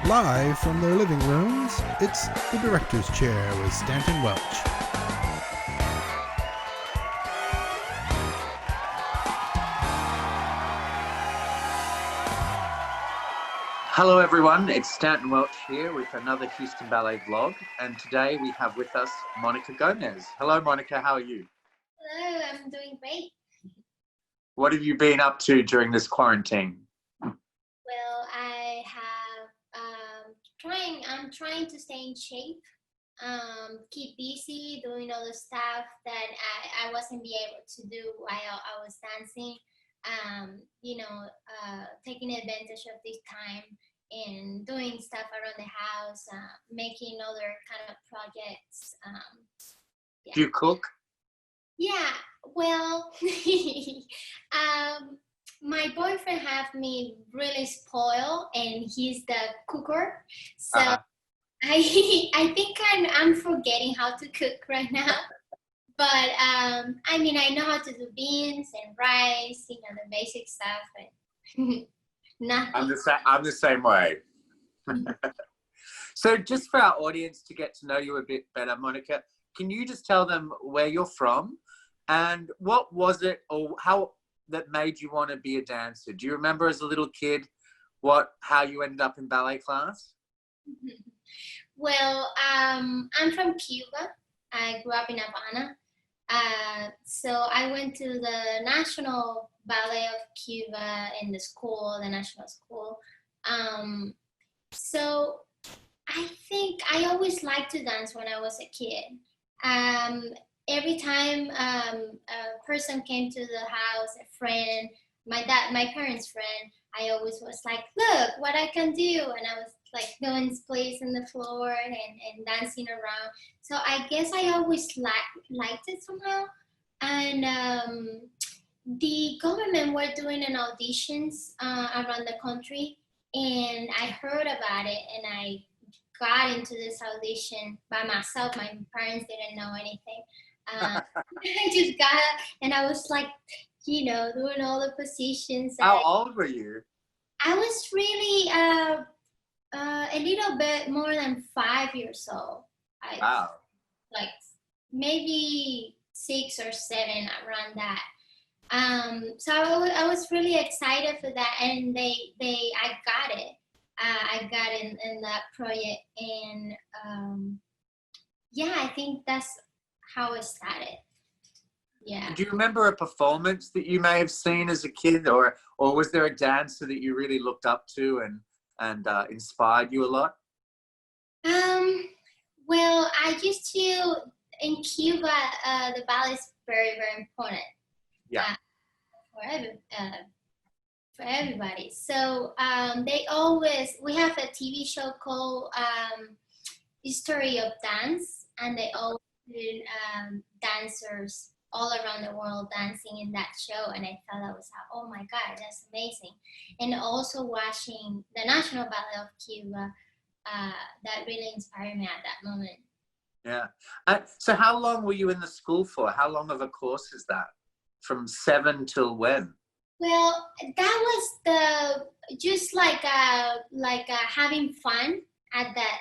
Live from their living rooms, it's The Director's Chair with Stanton Welch. Hello everyone, it's Stanton Welch here with another Houston Ballet vlog, and today we have with us Mónica Gómez. Hello Monica, how are you? Hello, I'm doing great. What have you been up to during this quarantine? Well, I'm trying to stay in shape, keep busy, doing all the stuff that I wasn't be able to do while I was dancing. Taking advantage of this time and doing stuff around the house, making other kind of projects. Do you cook? Yeah, well, my boyfriend have me really spoiled, and he's the cooker. So I think I'm forgetting how to cook right now. But I know how to do beans and rice, the basic stuff, but nothing. I'm the same way. So just for our audience to get to know you a bit better, Monica, can you just tell them where you're from and what was it or how that made you want to be a dancer? Do you remember as a little kid how you ended up in ballet class? Well, I'm from Cuba. I grew up in Havana. So I went to the National Ballet of Cuba in the national school. So I think I always liked to dance when I was a kid. Every time a person came to the house, a friend, my parents' friend, I always was like, look what I can do. And I was like doing splits on the floor and dancing around. So I guess I always liked it somehow. And the government were doing an auditions around the country, and I heard about it, and I got into this audition by myself. My parents didn't know anything. I just got it, and I was like, doing all the positions. How old were you? I was really a little bit more than 5 years old. Wow. Like maybe 6 or 7, around that. So I was really excited for that, and I got it. I got in that project, and I think that's how it started. Yeah. Do you remember a performance that you may have seen as a kid, or was there a dancer that you really looked up to and inspired you a lot? Well, I used to, in Cuba, the ballet is very, very important. Yeah. For everybody. So we have a TV show called History of Dance, and they always do dancers all around the world dancing in that show, and I thought that was, oh my God, that's amazing. And also watching the National Ballet of Cuba, that really inspired me at that moment. Yeah. So how long were you in the school for? How long of a course is that? From 7 till when? Well, that was just like having fun at that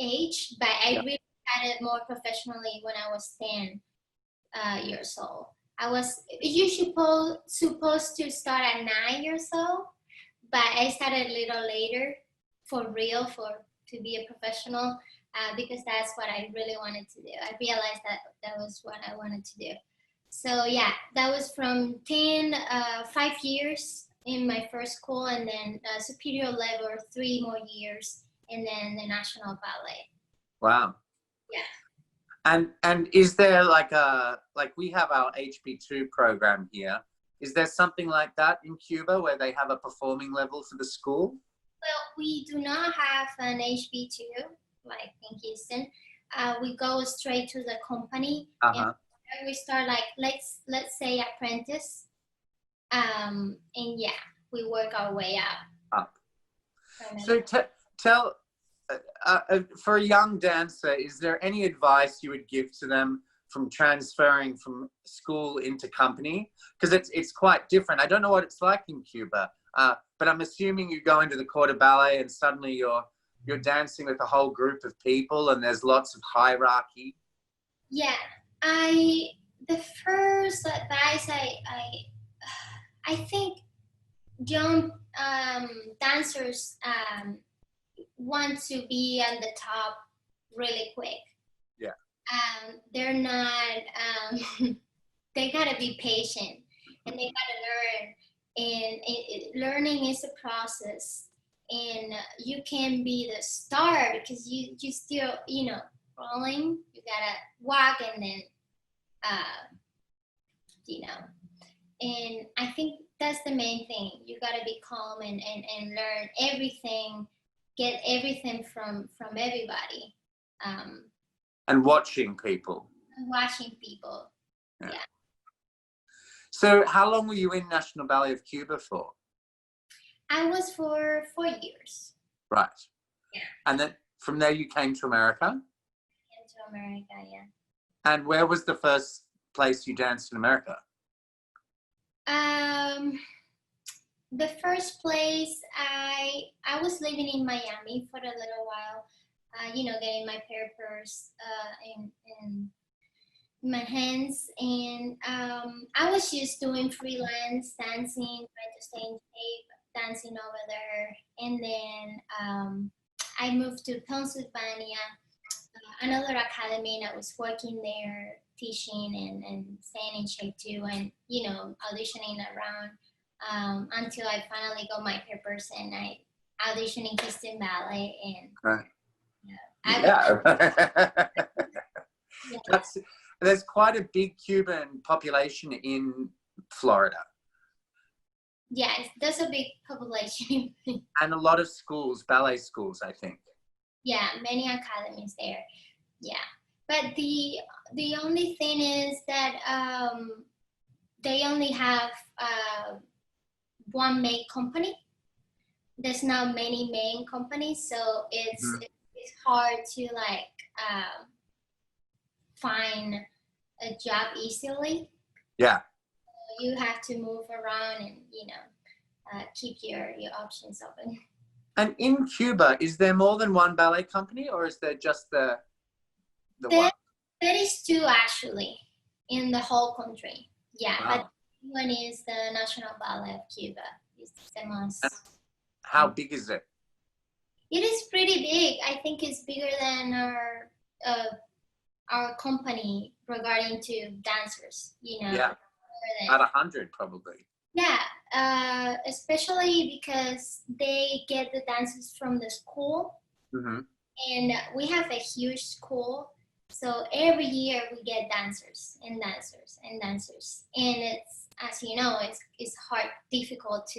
age, but I really had it more professionally when I was 10 years old. I was usually supposed to start at 9 years old, but I started a little later for real, to be a professional, because that's what I really wanted to do. I realized that was what I wanted to do. So yeah, that was from 5 years in my first school, and then superior level 3 more years, and then the National Ballet. Wow. Yeah. And is there like we have our HB2 program here. Is there something like that in Cuba where they have a performing level for the school? Well, we do not have an HB2 like in Houston. We go straight to the company. And we start like let's say apprentice, and we work our way up. So tell for a young dancer, is there any advice you would give to them from transferring from school into company? Because it's quite different. I don't know what it's like in Cuba, but I'm assuming you go into the corps de ballet and suddenly you're you're dancing with a whole group of people and there's lots of hierarchy. Yeah, the first advice I think young dancers want to be on the top really quick. Yeah. They're not. They gotta be patient, and they gotta learn. And learning is a process, and you can be the star because you still rolling. You gotta walk and then and I think that's the main thing. You gotta be calm and learn everything, get everything from everybody. And watching people. Watching people. Yeah. So how long were you in National Ballet of Cuba for? I was for 4 years. Right. Yeah. And then from there you came to America? Came to America, yeah. And where was the first place you danced in America? The first place I was living in Miami for a little while, getting my papers in my hands, and I was just doing freelance dancing, trying to stay in shape, dancing over there, and then I moved to Pennsylvania, another academy, and I was working there, teaching and staying in shape too, and auditioning around until I finally got my papers and I auditioned in Houston Ballet, and right. Yeah. There's quite a big Cuban population in Florida. Yes, there's a big population. And a lot of schools, ballet schools, I think. Yeah, many academies there. Yeah, but the only thing is that they only have one main company. There's not many main companies, so it's hard to find a job easily. Yeah. You have to move around and keep your options open. And in Cuba, is there more than one ballet company, or is there just the one? There is 2 actually in the whole country. Yeah, wow. But one is the National Ballet of Cuba. It's the most. How big is it? It is pretty big. I think it's bigger than our company regarding to dancers. Yeah, about 100 probably. Yeah, especially because they get the dancers from the school, and we have a huge school. So every year we get dancers, and it's, as you know, it's difficult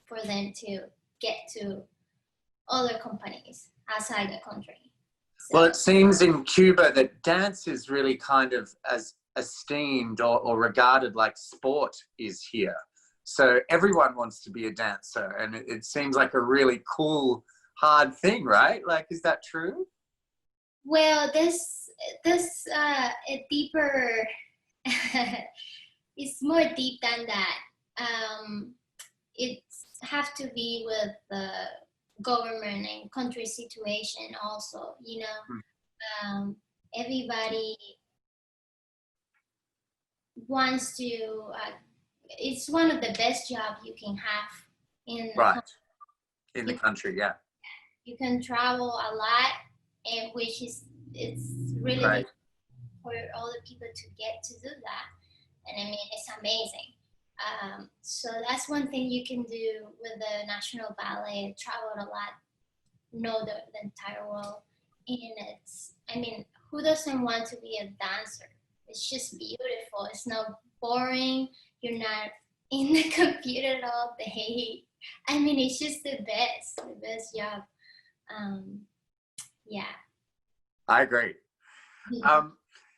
for them to get to other companies outside the country. So, well, it seems in Cuba that dance is really kind of as esteemed or regarded like sport is here. So everyone wants to be a dancer, and it seems like a really cool, hard thing, right? Like, is that true? Well, this a deeper. It's more deep than that. It have to be with the government and country situation also. Everybody wants to. It's one of the best jobs you can have in the country. Yeah. You can travel a lot, and it's really right. difficult for all the people to get to do that. And I mean, it's amazing. So that's one thing you can do with the National Ballet. Travel a lot, know the entire world, and who doesn't want to be a dancer? It's just beautiful. It's not boring. You're not in the computer all day. It's just the best job. Yeah. I agree.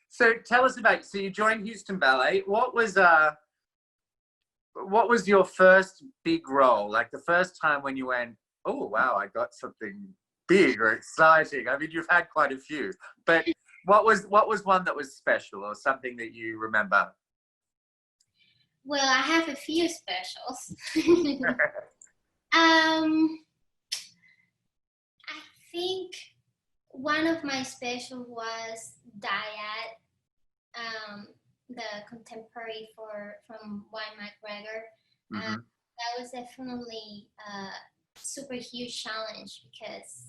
So tell us about, so you joined Houston Ballet. What was your first big role? Like the first time when you went, oh, wow, I got something big or exciting. I mean, you've had quite a few, but what was one that was special or something that you remember? Well, I have a few specials. I think one of my special was Diet, the contemporary from Wayne McGregor. Mm-hmm. That was definitely a super huge challenge because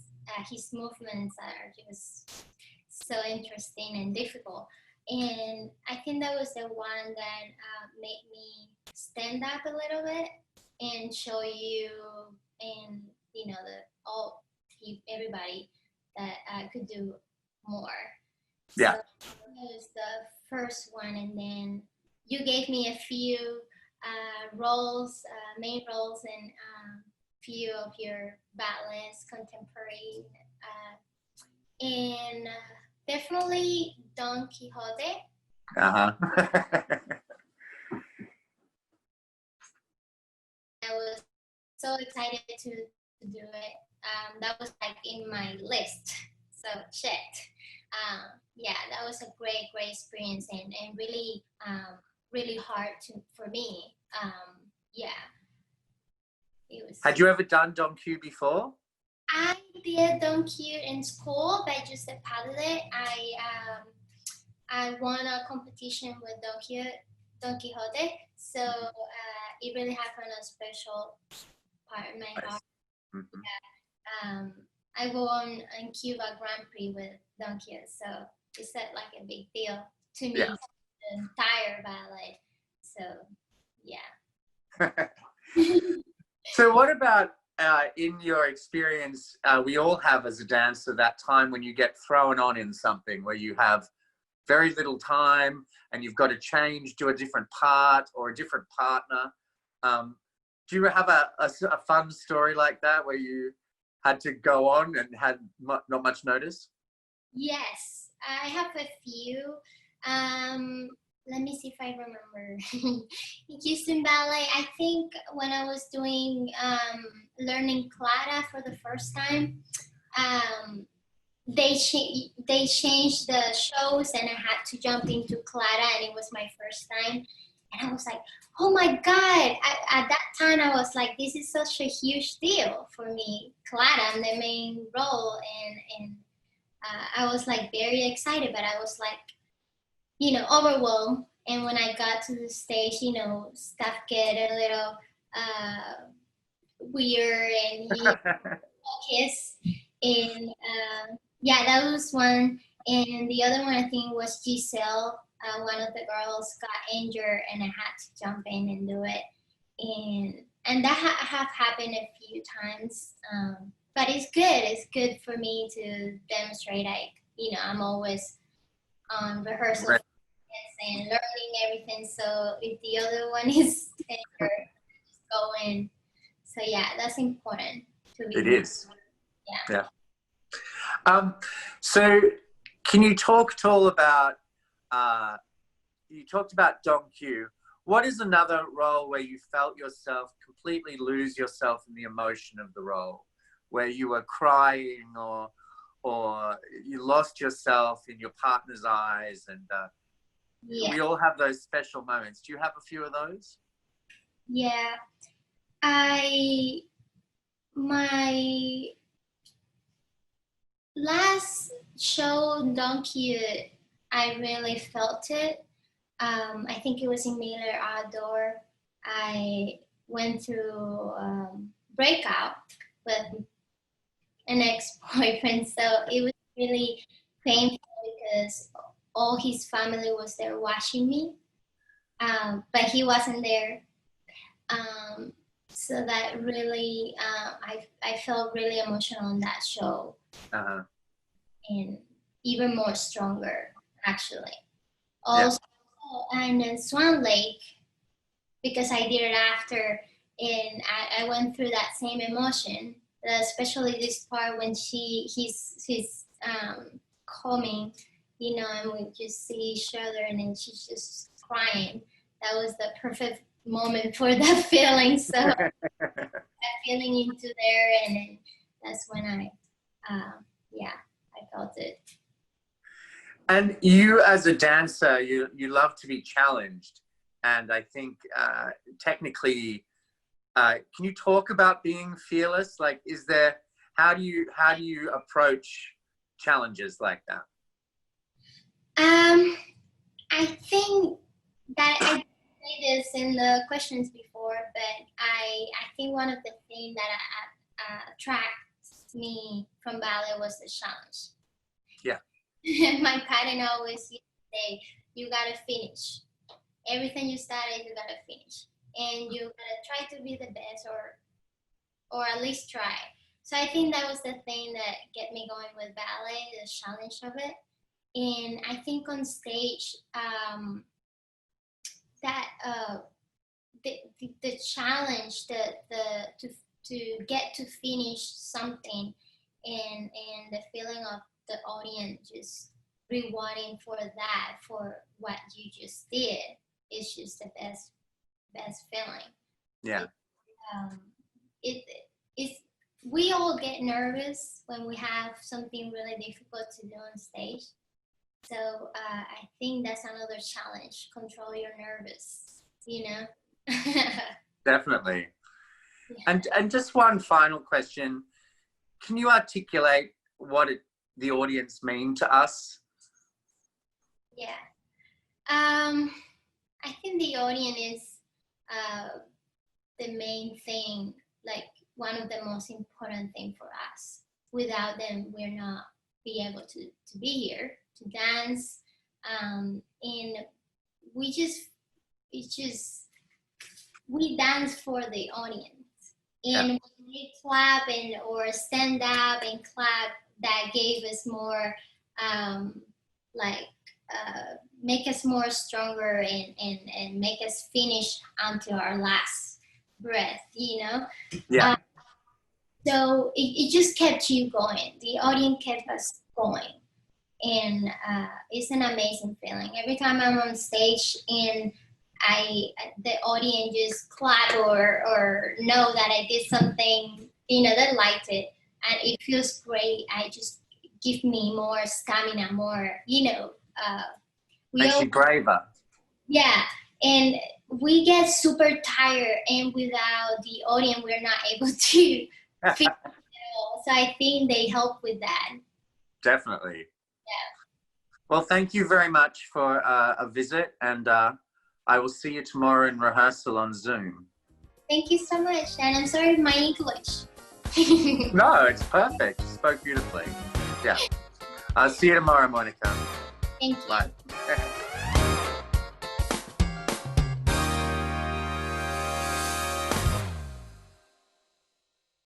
his movements are just so interesting and difficult. And I think that was the one that made me stand up a little bit and show you and everybody that I could do more. Yeah. So that was the first one, and then you gave me a few roles, main roles, and few of your ballets, contemporary, and definitely Don Quixote. Uh-huh. I was so excited to do it. That was like in my list, so checked. Yeah, that was a great experience and really, really hard for me. Yeah, it was. Had you ever done Don Q before? I did Don Q in school, but just a Padlet. I won a competition with Don Quixote, so it really happened a special part in my heart. Mm-hmm. Yeah. I won in Cuba Grand Prix with Don Quixote, so it's like a big deal to me, Yeah. the entire ballet. So, yeah. So what about in your experience, we all have as a dancer that time when you get thrown on in something where you have very little time and you've got to change to a different part or a different partner. Do you have a fun story like that where you had to go on and had not much notice? Yes, I have a few. Let me see if I remember. In Houston Ballet, I think when I was doing learning Clara for the first time, they changed the shows and I had to jump into Clara, and it was my first time. And I was like, oh my God. At that time, I was like, this is such a huge deal for me. Clara, I'm the main role. And I was like very excited, but I was like, overwhelmed. And when I got to the stage, stuff get a little weird and kiss. And yeah, that was one. And the other one I think was Giselle. One of the girls got injured and I had to jump in and do it. And that have happened a few times. But it's good. It's good for me to demonstrate I'm always on rehearsal and learning everything. So if the other one is injured, just go in. So yeah, that's important to be. It is. Yeah. So can you talk at all about, you talked about Don Q. What is another role where you felt yourself completely lose yourself in the emotion of the role, where you were crying or you lost yourself in your partner's eyes? And we all have those special moments. Do you have a few of those? Yeah. My last show, Don Quixote, I really felt it. I think it was in Miller Outdoor. I went through breakout with an ex-boyfriend, so it was really painful because all his family was there watching me, but he wasn't there. So that really, I felt really emotional in that show. Uh-huh. And even more stronger, actually. Also, and in Swan Lake, because I did it after, and I went through that same emotion, especially this part when he's coming, and we just see each other, and then she's just crying. That was the perfect moment for that feeling. So that feeling into there, and then that's when I felt it. And you as a dancer, you love to be challenged. And I think technically, can you talk about being fearless? Like, is there How do you approach challenges like that? I think that I say this in the questions before, but I think one of the things that attracts me from ballet was the challenge. Yeah. My parent always used to say, you gotta finish. Everything you started, you gotta finish. And you gotta try to be the best, or at least try. So I think that was the thing that get me going with ballet, the challenge of it. And I think on stage, the challenge, to get to finish something, and the feeling of the audience just rewarding for that, for what you just did, is just the best feeling. Yeah. We all get nervous when we have something really difficult to do on stage. So I think that's another challenge. Control your nervous, you know. Definitely. Yeah. And just one final question. Can you articulate what the audience mean to us? Yeah. I think the audience is the main thing, like one of the most important things for us. Without them, we're not be able to be here, to dance. And we dance for the audience. And when we clap or stand up and clap, that gave us more, make us more stronger and make us finish until our last breath, you know? Yeah. So it just kept you going. The audience kept us going. And it's an amazing feeling. Every time I'm on stage and the audience just clap or know that I did something, you know, that liked it, and it feels great. I just give me more stamina, more, you know. Makes you braver. Yeah, and we get super tired, and without the audience, we're not able to finish at all. So I think they help with that. Definitely. Yeah. Well, thank you very much for a visit, and I will see you tomorrow in rehearsal on Zoom. Thank you so much, and I'm sorry for my English. No, it's perfect. You spoke beautifully. Yeah. I'll see you tomorrow, Monica. Thank you. Bye.